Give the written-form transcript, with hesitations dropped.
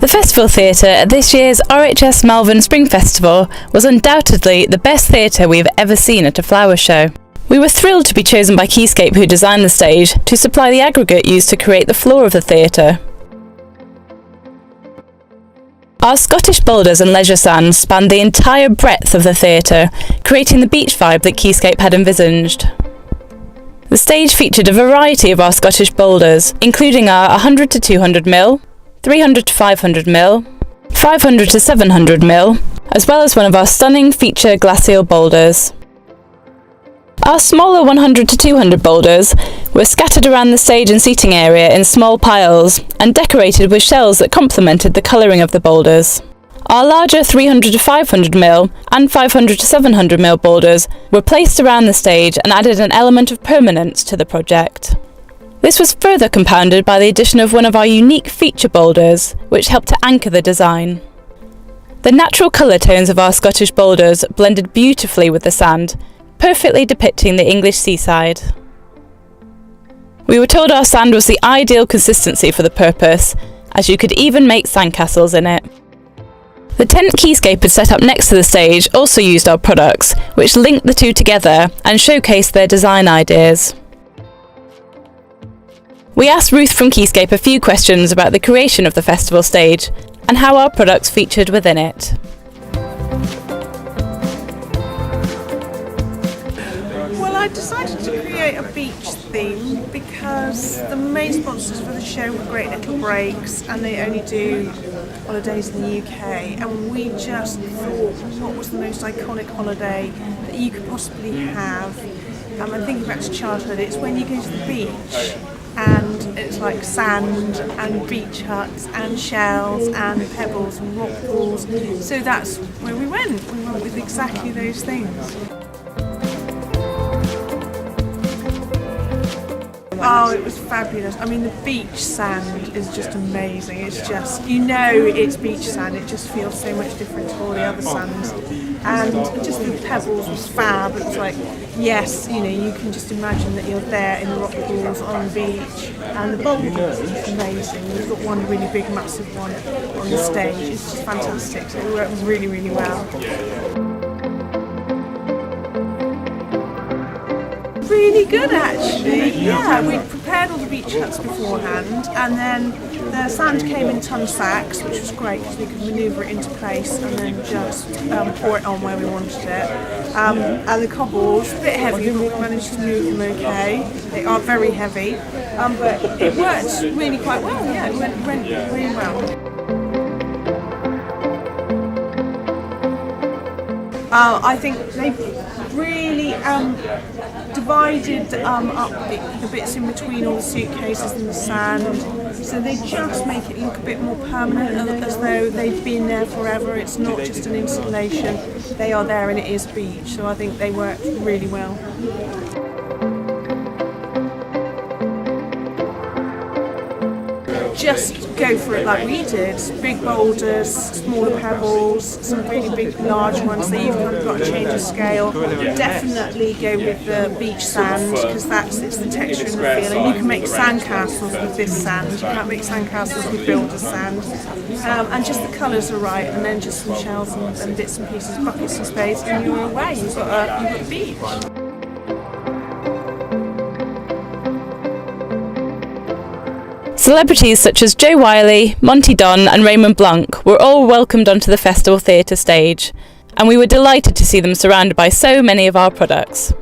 The Festival Theatre at this year's RHS Malvern Spring Festival was undoubtedly the best theatre we've ever seen at a flower show. We were thrilled to be chosen by Keyscape, who designed the stage, to supply the aggregate used to create the floor of the theatre. Our Scottish boulders and leisure sands spanned the entire breadth of the theatre, creating the beach vibe that Keyscape had envisaged. The stage featured a variety of our Scottish boulders, including our 100 to 200 mil, 300 to 500 mil, 500 to 700 mil, as well as one of our stunning feature glacial boulders. Our smaller 100 to 200 boulders were scattered around the stage and seating area in small piles and decorated with shells that complemented the colouring of the boulders. Our larger 300 to 500 mil and 500 to 700 mil boulders were placed around the stage and added an element of permanence to the project. This was further compounded by the addition of one of our unique feature boulders, which helped to anchor the design. The natural colour tones of our Scottish boulders blended beautifully with the sand, perfectly depicting the English seaside. We were told our sand was the ideal consistency for the purpose, as you could even make sandcastles in it. The tent Keyscape had set up next to the stage also used our products, which linked the two together and showcased their design ideas. We asked Ruth from Keyscape a few questions about the creation of the festival stage and how our products featured within it. Well, I decided to create a beach theme because the main sponsors for the show were Great Little Breaks, and they only do holidays in the UK, and we just thought, what was the most iconic holiday that you could possibly have? I'm thinking back to childhood. It's when you go to the beach and it's like sand and beach huts and shells and pebbles and rock pools. So that's where we went. We went with exactly those things. Oh, it was fabulous. I mean, the beach sand is just amazing. It's just, you know it's beach sand. It just feels so much different to all the other sands. And just the pebbles was fab. It was like, yes, you know, you can just imagine that you're there in the rock pools on the beach. And the boulders is amazing. We've got one really big, massive one on the stage. It's just fantastic. So it worked really, really well. Really good, actually. Yeah, we prepared all the beach huts beforehand, and then the sand came in ton sacks, which was great because we could manoeuvre it into place and then just pour it on where we wanted it. And the cobbles, a bit heavy, but we managed to move them okay. They are very heavy, but it worked really quite well. Yeah, it went really well. I think they've really divided up the bits in between all the suitcases and the sand, so they just make it look a bit more permanent, as though they've been there forever. It's not just an installation, they are there and it is beach, so I think they worked really well. Just go for it like we did. Big boulders, smaller pebbles, some really big large ones, so you've kind of got to change the scale. Definitely go with the beach sand because it's the texture and the feel, and you can make sandcastles with this sand. You can't make sandcastles with builder's sand. And just the colours are right, and then just some shells and bits and pieces, buckets and spades, and you're away. You've got a beach. Celebrities such as Joe Wiley, Monty Don and Raymond Blanc were all welcomed onto the Festival Theatre stage, and we were delighted to see them surrounded by so many of our products.